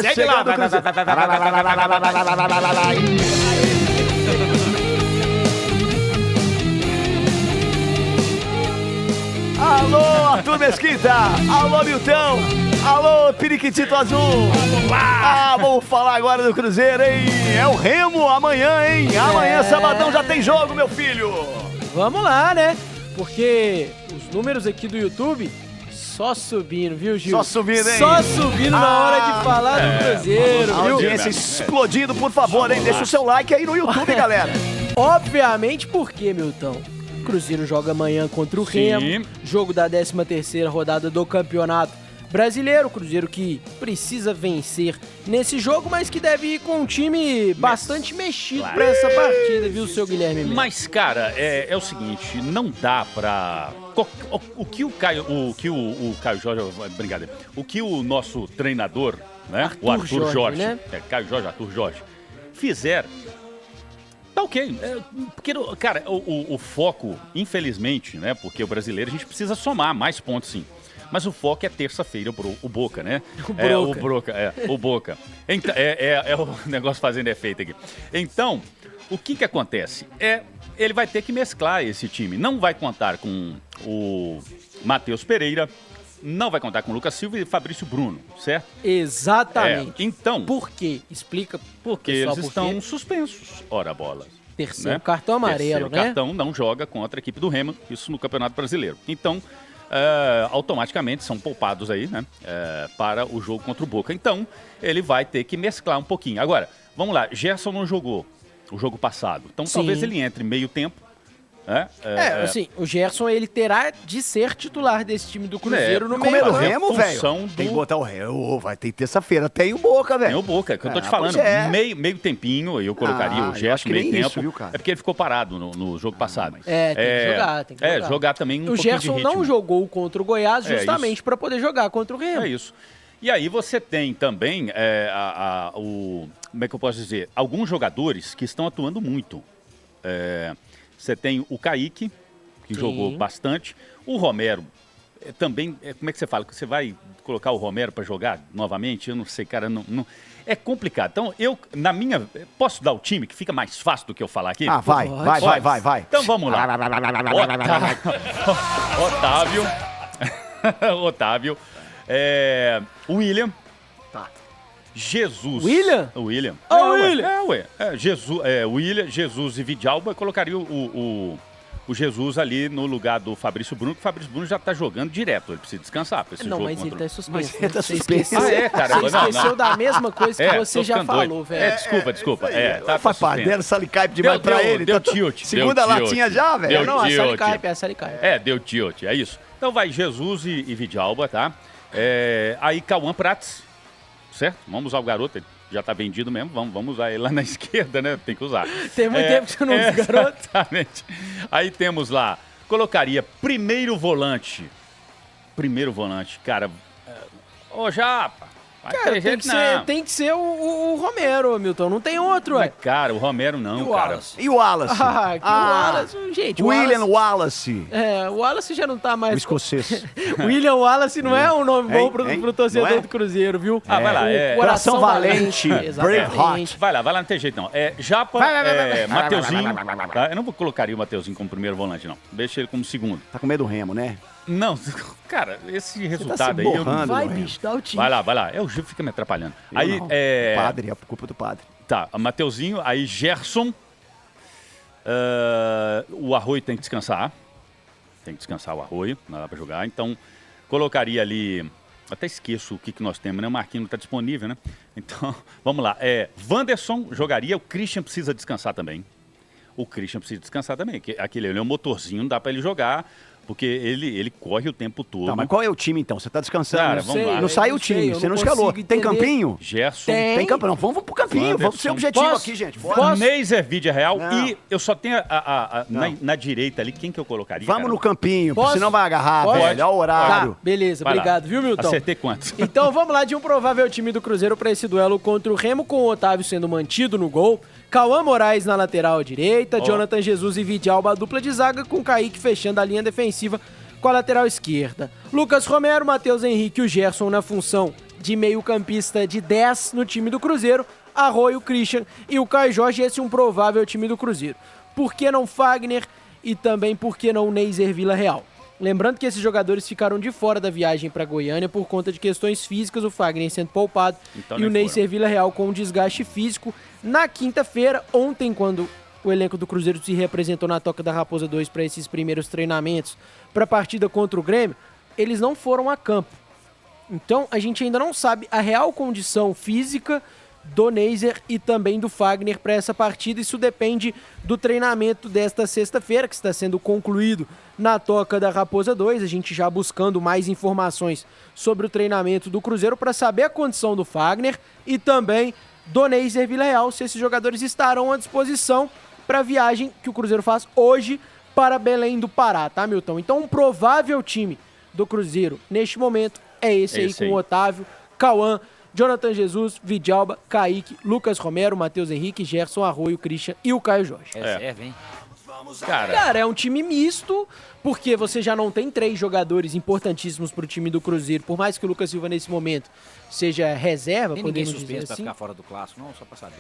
Segue lá. Alô, Arthur Mesquita! Alô, Milton! Alô, Periquitito Azul! Vamos falar agora do Cruzeiro, hein? É o Remo amanhã, hein? Amanhã, sabadão, já tem jogo, meu filho! Vamos lá, né? Porque os números aqui do YouTube só subindo, viu, Gil? Só subindo, hein? Só subindo na hora de falar do Cruzeiro, A viu? audiência explodindo, por favor, hein? Deixa o seu like aí no YouTube, galera! Obviamente, por quê, Milton? Cruzeiro joga amanhã contra o Remo, jogo da 13ª rodada do Campeonato Brasileiro. Cruzeiro que precisa vencer nesse jogo, mas que deve ir com um time bastante mexido pra essa partida, viu, seu Guilherme? Mas, cara, é o seguinte, não dá pra... O que o Caio Jorge... Brincadeira. O que o nosso treinador, né? O Arthur Jorge, né? Caio Jorge, Arthur Jorge, fizeram... Tá ok. Porque, cara, o foco, infelizmente, né? Porque o brasileiro a gente precisa somar mais pontos, sim. Mas o foco é terça-feira, o Boca, né? O Boca. Então, é o negócio fazendo efeito aqui. Então, o que acontece? Ele vai ter que mesclar esse time. Não vai contar com o Matheus Pereira, não vai contar com o Lucas Silva e Fabrício Bruno, certo? Exatamente. Então... Por quê? Explica. Porque eles estão suspensos, ora bola. Terceiro cartão amarelo, né? Cartão não joga contra a equipe do Remo, isso no Campeonato Brasileiro. Então, automaticamente são poupados aí, né? Para o jogo contra o Boca. Então, ele vai ter que mesclar um pouquinho. Agora, vamos lá, Gerson não jogou o jogo passado. Então, talvez ele entre meio tempo. Assim, o Gerson, ele terá de ser titular desse time do Cruzeiro no meio do campo. Remo, velho. Tem que botar o Remo. Vai ter terça-feira. Tem o Boca, velho. Tem o Boca, é que eu tô te falando. Meio tempinho, eu colocaria o Gerson meio tempo. Isso, viu, cara? É porque ele ficou parado no jogo passado. Tem que jogar, tem que jogar. Jogar também um pouquinho de ritmo. O Gerson não jogou contra o Goiás justamente para poder jogar contra o Remo. É isso. E aí você tem também, como é que eu posso dizer? Alguns jogadores que estão atuando muito. Você tem o Kaique, que jogou bastante. O Romero também, como é que você fala? Você vai colocar o Romero para jogar novamente? Eu não sei, cara, não, é complicado. Então, posso dar o time que fica mais fácil do que eu falar aqui? Vai. Então, vamos lá. Otávio. William. Jesus. William? William. William. Jesus e Vidalba. Colocaria o Jesus ali no lugar do Fabrício Bruno, que o Fabrício Bruno já tá jogando direto. Ele precisa descansar pra esse jogo. Não, mas ele tá suspenso. Ele tá suspenso. Cara. Você esqueceu da mesma coisa que você já falou, velho. Desculpa. Faz parte, deram Salicaipe demais pra ele. Deu tilt. Segunda latinha já, velho? Não, a Salicaipe. Deu tilt, é isso. Então vai Jesus e Vidalba, tá? Aí Cauã Prates. Certo? Vamos usar o garoto, ele já tá vendido mesmo, vamos usar ele lá na esquerda, né? Tem que usar. Tem muito tempo que você não usa o garoto. Exatamente. Aí temos lá, colocaria primeiro volante, cara, Japa. Cara, tem que ser o Romero, Milton, não tem outro, Mas, cara, o Romero não, cara. E o Wallace? O Wallace, gente, William Wallace. O Wallace já não tá mais... O escocês. William Wallace não é um nome bom pro torcedor do Cruzeiro, viu? Vai lá, Coração Valente, Braveheart. Vai lá, não tem jeito não. Japa, Mateuzinho, tá? Eu não colocaria o Mateuzinho como primeiro volante, não. Deixa ele como segundo. Tá com medo do Remo, né? Não, cara, esse resultado aí... Vai, bicho, dá o time. Vai lá. O Gil fica me atrapalhando. Aí, Padre, é a culpa do padre. Tá, Mateuzinho, aí Gerson. O Arroio tem que descansar. Tem que descansar o Arroio, não dá pra jogar. Então, colocaria ali... Até esqueço o que nós temos, né? O Marquinhos não tá disponível, né? Então, vamos lá. Wanderson jogaria, o Christian precisa descansar também. Aquele ali é um motorzinho, não dá pra ele jogar... Porque ele corre o tempo todo. Tá, mas qual é o time, então? Você tá descansando? Cara, vamos lá. Não sai o time, você não escalou. Tem campinho? Gerson. Tem campinho. Não, vamos pro campinho. Wanderson. Vamos ser objetivo aqui, gente. Neiser Vídea Real. Não. E eu só tenho na direita ali, quem que eu colocaria? Vamos no campinho, senão vai agarrar, velho. Olha o horário. Tá, beleza. Obrigado, viu, Milton? Acertei quantos? Então vamos lá de um provável time do Cruzeiro para esse duelo contra o Remo, com o Otávio sendo mantido no gol. Cauã Moraes na lateral direita, Jonathan Jesus e Vidalba, a dupla de zaga, com Kaique fechando a linha defensiva com a lateral esquerda. Lucas Romero, Matheus Henrique e o Gerson na função de meio-campista de 10 no time do Cruzeiro, Arroio, Christian e o Caio Jorge, esse é um provável time do Cruzeiro. Por que não Fagner e também por que não Neiser Vila-Real? Lembrando que esses jogadores ficaram de fora da viagem para Goiânia por conta de questões físicas, o Fagner sendo poupado então, e o Neiser Vila-Real com um desgaste físico. Na quinta-feira, ontem, quando o elenco do Cruzeiro se representou na Toca da Raposa 2 para esses primeiros treinamentos para a partida contra o Grêmio, eles não foram a campo. Então, a gente ainda não sabe a real condição física do Neiser e também do Fagner para essa partida. Isso depende do treinamento desta sexta-feira, que está sendo concluído na Toca da Raposa 2. A gente já buscando mais informações sobre o treinamento do Cruzeiro para saber a condição do Fagner e também do Neiser Vila-Real, se esses jogadores estarão à disposição para a viagem que o Cruzeiro faz hoje para Belém do Pará, tá, Milton? Então, um provável time do Cruzeiro neste momento é esse aí, com o Otávio, Cauã, Jonathan Jesus, Vidalba, Kaique, Lucas Romero, Matheus Henrique, Gerson, Arroio, Christian e o Caio Jorge. Serve, hein? Cara, é um time misto, porque você já não tem 3 jogadores importantíssimos pro time do Cruzeiro, por mais que o Lucas Silva nesse momento seja reserva, tem podemos dizer suspenso pra assim. ficar fora do clássico, não? Só pra saber.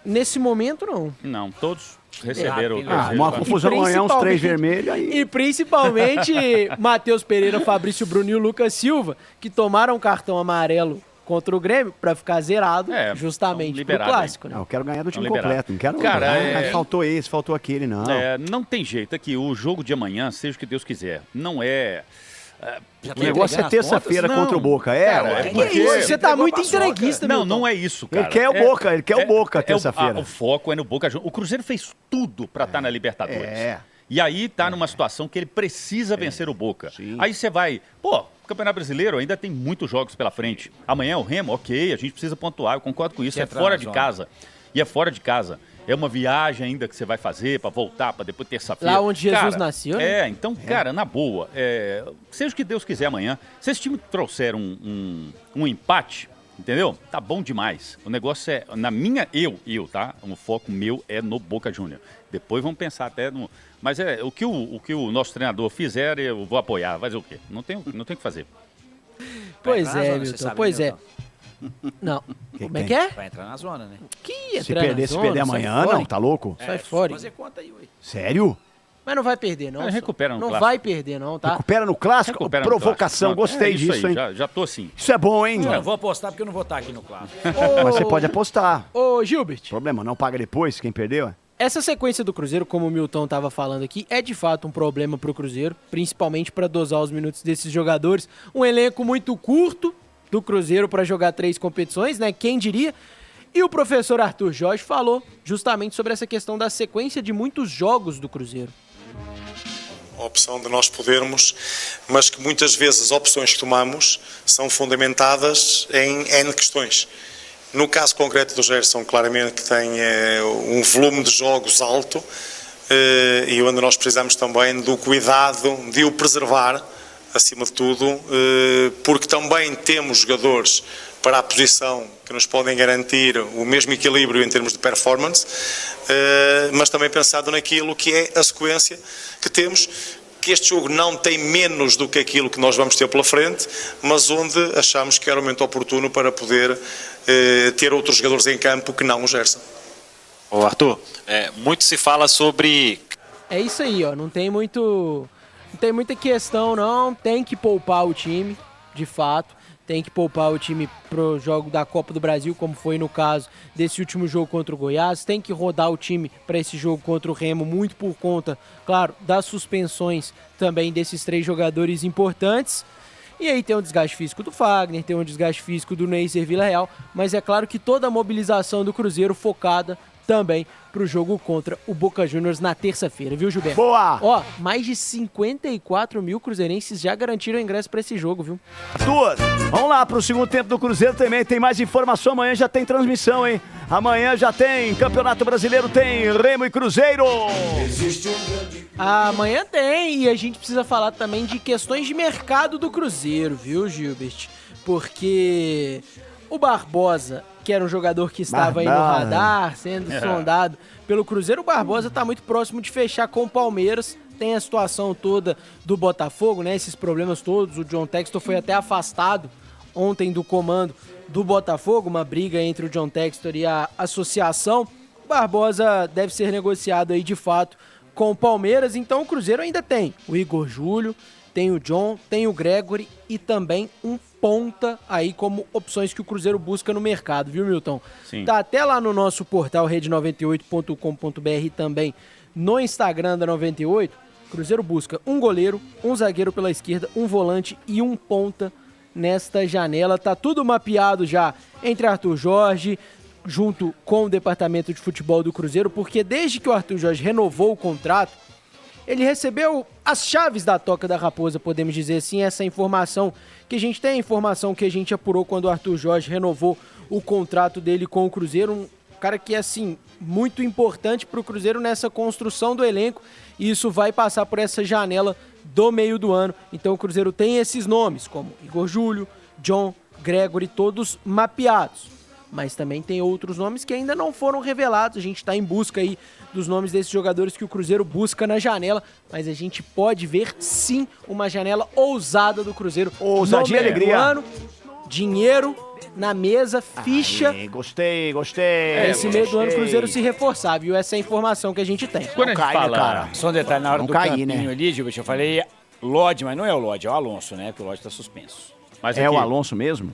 Nesse momento, não. Não, todos receberam o uma confusão amanhã, uns 3 vermelhos aí. E principalmente Matheus Pereira, Fabrício Bruno e o Lucas Silva, que tomaram cartão amarelo contra o Grêmio pra ficar zerado justamente pro clássico, né? Não, eu quero ganhar do time completo, não quero faltou esse, faltou aquele, não. Não tem jeito aqui, o jogo de amanhã, seja o que Deus quiser, não é... O negócio é terça-feira contra o Boca. Você tá muito entreguista, não é isso, cara. Ele quer o Boca terça-feira. O foco é no Boca Juniors. O Cruzeiro fez tudo pra estar na Libertadores. E aí tá numa situação que ele precisa vencer o Boca. Sim. Aí você vai... o Campeonato Brasileiro ainda tem muitos jogos pela frente. Amanhã é o Remo, ok, a gente precisa pontuar, eu concordo com isso. É fora de casa. E é fora de casa. É uma viagem ainda que você vai fazer pra voltar, pra depois terça-feira. Lá onde Jesus nasceu, né? Então, cara, na boa, seja o que Deus quiser amanhã, se esse time trouxer um empate, entendeu? Tá bom demais. O negócio é, tá? O foco meu é no Boca Juniors. Depois vamos pensar até no... Mas o que o nosso treinador fizer, eu vou apoiar. Vai fazer o quê? Não tem o que fazer. Pois é, Milton, pois é. Não. Como é que é? Vai entrar na zona, né? Se perder amanhã, não, tá louco? Sai fora. Fazer conta aí, ué. Sério? Mas não vai perder, não. Recupera no clássico. Não vai perder, não, tá? Recupera no clássico? Provocação, gostei disso, hein? Já tô assim. Isso é bom, hein? Eu vou apostar porque eu não vou estar aqui no clássico. Mas você pode apostar. Ô, Gilbert. Problema, não paga depois, quem perdeu? Essa sequência do Cruzeiro, como o Milton estava falando aqui, é de fato um problema para o Cruzeiro, principalmente para dosar os minutos desses jogadores. Um elenco muito curto do Cruzeiro para jogar 3 competições, né? Quem diria? E o professor Arthur Jorge falou justamente sobre essa questão da sequência de muitos jogos do Cruzeiro. A opção de nós podermos, mas que muitas vezes as opções que tomamos são fundamentadas em N questões. No caso concreto do Gerson, claramente que tem um volume de jogos alto e onde nós precisamos também do cuidado de o preservar, acima de tudo, porque também temos jogadores para a posição que nos podem garantir o mesmo equilíbrio em termos de performance, mas também pensado naquilo que é a sequência que temos, que este jogo não tem menos do que aquilo que nós vamos ter pela frente, mas onde achamos que era o momento oportuno para poder ter outros jogadores em campo que não o Gerson. Ô Arthur, muito se fala sobre... É isso aí, ó, não tem muita questão não, tem que poupar o time, de fato, tem que poupar o time pro jogo da Copa do Brasil, como foi no caso desse último jogo contra o Goiás, tem que rodar o time para esse jogo contra o Remo, muito por conta, claro, das suspensões também desses 3 jogadores importantes. E aí tem um desgaste físico do Fagner, tem um desgaste físico do Neiser Vila-Real, mas é claro que toda a mobilização do Cruzeiro focada também pro jogo contra o Boca Juniors na terça-feira, viu, Gilberto? Boa! Ó, mais de 54 mil cruzeirenses já garantiram ingresso pra esse jogo, viu? Vamos lá pro segundo tempo do Cruzeiro também, tem mais informação, amanhã já tem transmissão, hein? Amanhã já tem Campeonato Brasileiro, tem Remo e Cruzeiro! Amanhã tem, e a gente precisa falar também de questões de mercado do Cruzeiro, viu, Gilbert? Porque o Barbosa, que era um jogador que estava aí no radar, sendo sondado pelo Cruzeiro, o Barbosa está muito próximo de fechar com o Palmeiras. Tem a situação toda do Botafogo, né? Esses problemas todos. O John Textor foi até afastado ontem do comando do Botafogo, uma briga entre o John Textor e a associação. Barbosa deve ser negociado aí de fato com o Palmeiras, então o Cruzeiro ainda tem o Igor Júlio, tem o John, tem o Gregory e também um ponta aí como opções que o Cruzeiro busca no mercado, viu, Milton? Sim. Tá até lá no nosso portal rede98.com.br e também no Instagram da 98, o Cruzeiro busca um goleiro, um zagueiro pela esquerda, um volante e um ponta nesta janela. Tá tudo mapeado já entre Arthur Jorge, junto com o departamento de futebol do Cruzeiro, porque desde que o Arthur Jorge renovou o contrato, ele recebeu as chaves da Toca da Raposa, podemos dizer assim, essa informação que a gente tem, a informação que a gente apurou quando o Arthur Jorge renovou o contrato dele com o Cruzeiro, um cara que é, assim, muito importante para o Cruzeiro nessa construção do elenco, e isso vai passar por essa janela do meio do ano. Então o Cruzeiro tem esses nomes, como Igor Júlio, John, Gregory, todos mapeados. Mas também tem outros nomes que ainda não foram revelados. A gente está em busca aí dos nomes desses jogadores que o Cruzeiro busca na janela. Mas a gente pode ver, sim, uma janela ousada do Cruzeiro. Ousadia e alegria. Ano, dinheiro na mesa, ficha. Ai, gostei. Esse meio do ano o Cruzeiro se reforçar, viu? Essa é a informação que a gente tem. Quando a gente fala... cara. Só um detalhe, na hora Não do cair, campinho né? ali, Gilberto, eu falei Lodge, mas não é o Lodge, é o Alonso, né? Porque o Lodge tá suspenso. Mas É aqui, o Alonso mesmo?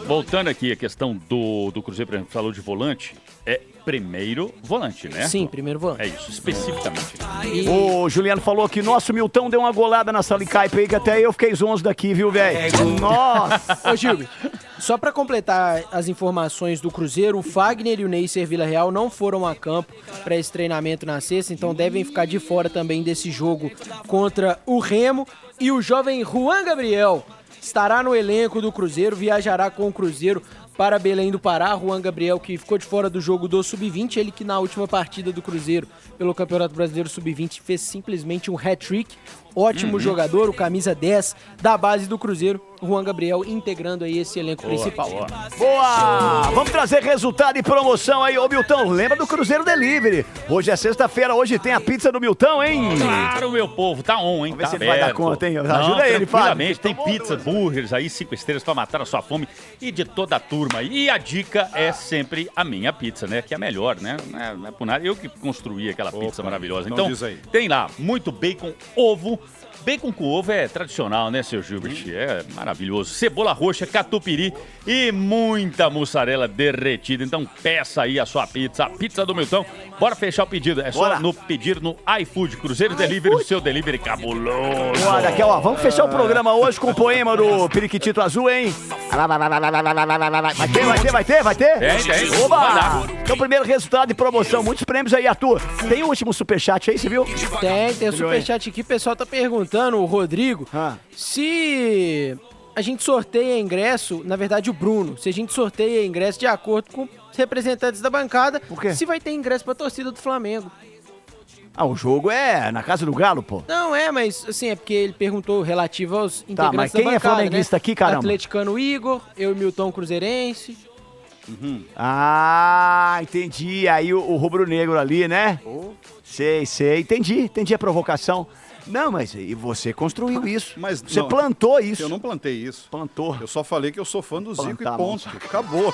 voltando aqui a questão do Cruzeiro, por exemplo, falou de volante, é primeiro volante, né? Sim, primeiro volante. É isso, especificamente. E- O Juliano falou que nosso Milton deu uma golada na Salicaipe aí, que até eu fiquei zonzo daqui, viu, velho? Nossa! Ô, Gilberto, só pra completar as informações do Cruzeiro, o Fagner e o Neisser Villarreal não foram a campo para esse treinamento na sexta, então devem ficar de fora também desse jogo contra o Remo. E o jovem Juan Gabriel estará no elenco do Cruzeiro, viajará com o Cruzeiro para Belém do Pará. Juan Gabriel, que ficou de fora do jogo do Sub-20, ele que na última partida do Cruzeiro pelo Campeonato Brasileiro Sub-20 fez simplesmente um hat-trick. Ótimo jogador, o camisa 10 da base do Cruzeiro, Juan Gabriel integrando aí esse elenco principal. Boa! Vamos trazer resultado e promoção aí, ô Milton. Lembra do Cruzeiro Delivery? Hoje é sexta-feira, hoje tem a pizza do Milton, hein? Claro, meu povo, tá on, hein? Vamos ver Tá se ele vai dar aberto. conta, hein? Não, Ajuda ele, Fábio. tranquilamente, tem pizza, burgers aí, 5 estrelas pra matar a sua fome e de toda a turma. E a dica é sempre a minha pizza, né? Que é a melhor, né? Não é por nada. Eu que construí aquela pizza maravilhosa. então Então, diz aí. tem lá muito bacon, ovo. Bacon com ovo é tradicional, né, seu Gilbert? É maravilhoso. Cebola roxa, catupiry e muita mussarela derretida. Então peça aí a sua pizza, a pizza do Milton. Bora fechar o pedido. É Bora. só pedir no iFood. Cruzeiro Delivery, o seu delivery cabuloso. Boa, daqui, ó, vamos fechar o programa hoje com o poema do Periquitito Azul, hein? Vai ter? Tem. Oba! Vai lá. Então, primeiro resultado de promoção, muitos prêmios aí, Arthur. Tem o último superchat aí, você viu? Tem o superchat aqui, o pessoal tá perguntando, o Rodrigo, se a gente sorteia ingresso, na verdade o Bruno, se a gente sorteia ingresso de acordo com os representantes da bancada, Por quê? se vai ter ingresso pra torcida do Flamengo. Ah, o jogo é na casa do Galo, pô. Não, mas assim, é porque ele perguntou relativo aos integrantes mas da quem é bancada, flamenguista né? aqui, caramba? Atleticano Igor, eu e Milton Cruzeirense. Ah, entendi. Aí o rubro-negro ali, né? Sei. Entendi a provocação. Não, mas e você construiu isso. Mas Você não, plantou isso. Eu não plantei isso. Plantou. Eu só falei que eu sou fã do Zico Plantar, e ponto. Acabou.